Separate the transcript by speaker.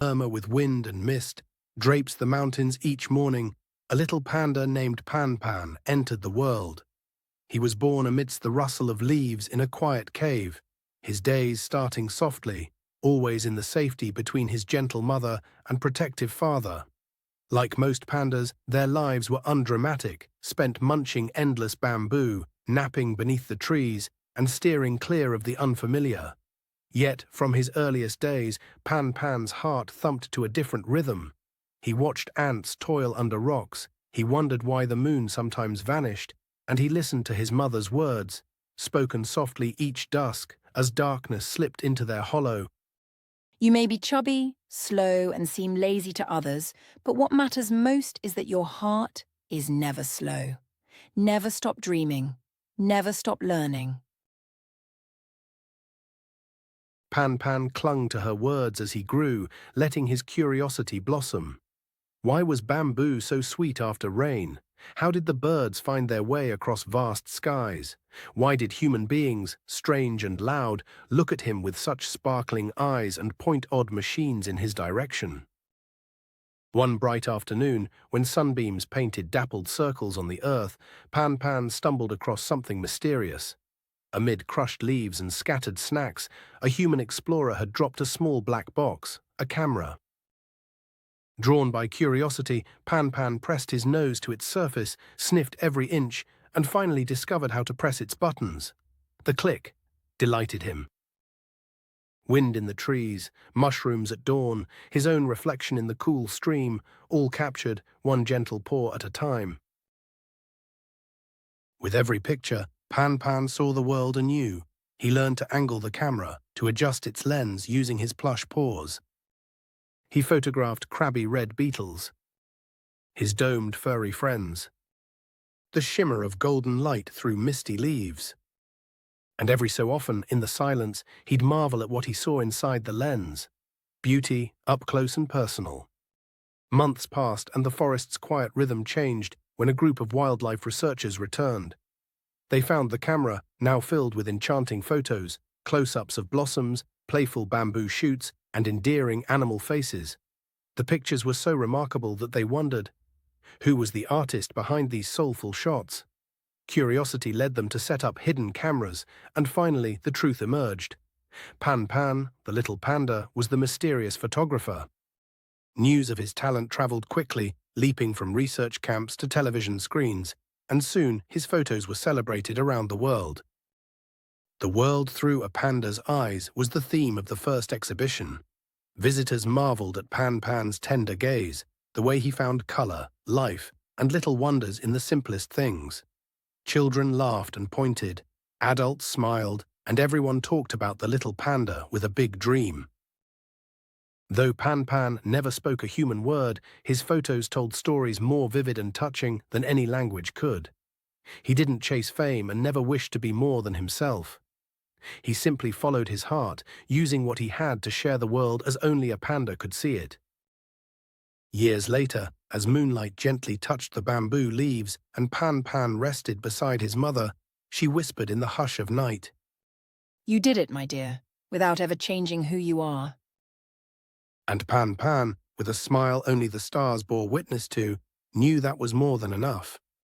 Speaker 1: murmur with wind and mist, drapes the mountains each morning, a little panda named Pan entered the world. He was born amidst the rustle of leaves in a quiet cave, his days starting softly, always in the safety between his gentle mother and protective father. Like most pandas, their lives were undramatic, spent munching endless bamboo, napping beneath the trees, and steering clear of the unfamiliar. Yet, from his earliest days, Pan's heart thumped to a different rhythm. He watched ants toil under rocks, he wondered why the moon sometimes vanished, and he listened to his mother's words, spoken softly each dusk, as darkness slipped into their hollow.
Speaker 2: You may be chubby, slow, and seem lazy to others, but what matters most is that your heart is never slow. Never stop dreaming. Never stop learning.
Speaker 1: Pan clung to her words as he grew, letting his curiosity blossom. Why was bamboo so sweet after rain? How did the birds find their way across vast skies? Why did human beings, strange and loud, look at him with such sparkling eyes and point odd machines in his direction? One bright afternoon, when sunbeams painted dappled circles on the earth, Pan stumbled across something mysterious. Amid crushed leaves and scattered snacks, a human explorer had dropped a small black box, a camera. Drawn by curiosity, Pan pressed his nose to its surface, sniffed every inch, and finally discovered how to press its buttons. The click delighted him. Wind in the trees, mushrooms at dawn, his own reflection in the cool stream, all captured, one gentle paw at a time. With every picture, Pan saw the world anew. He learned to angle the camera, to adjust its lens using his plush paws. He photographed crabby red beetles, his domed furry friends, the shimmer of golden light through misty leaves. And every so often, in the silence, he'd marvel at what he saw inside the lens. Beauty, up close and personal. Months passed and the forest's quiet rhythm changed when a group of wildlife researchers returned. They found the camera, now filled with enchanting photos, close-ups of blossoms, playful bamboo shoots, and endearing animal faces. The pictures were so remarkable that they wondered, who was the artist behind these soulful shots? Curiosity led them to set up hidden cameras, and finally the truth emerged. Pan, the little panda, was the mysterious photographer. News of his talent traveled quickly, leaping from research camps to television screens, and soon his photos were celebrated around the world. The world through a panda's eyes was the theme of the first exhibition. Visitors marveled at Pan's tender gaze, the way he found color, life, and little wonders in the simplest things. Children laughed and pointed, adults smiled, and everyone talked about the little panda with a big dream. Though Pan never spoke a human word, his photos told stories more vivid and touching than any language could. He didn't chase fame and never wished to be more than himself. He simply followed his heart, using what he had to share the world as only a panda could see it. Years later, as moonlight gently touched the bamboo leaves and Pan rested beside his mother, she whispered in the hush of night,
Speaker 2: You did it, my dear, without ever changing who you are.
Speaker 1: And Pan, with a smile only the stars bore witness to, knew that was more than enough.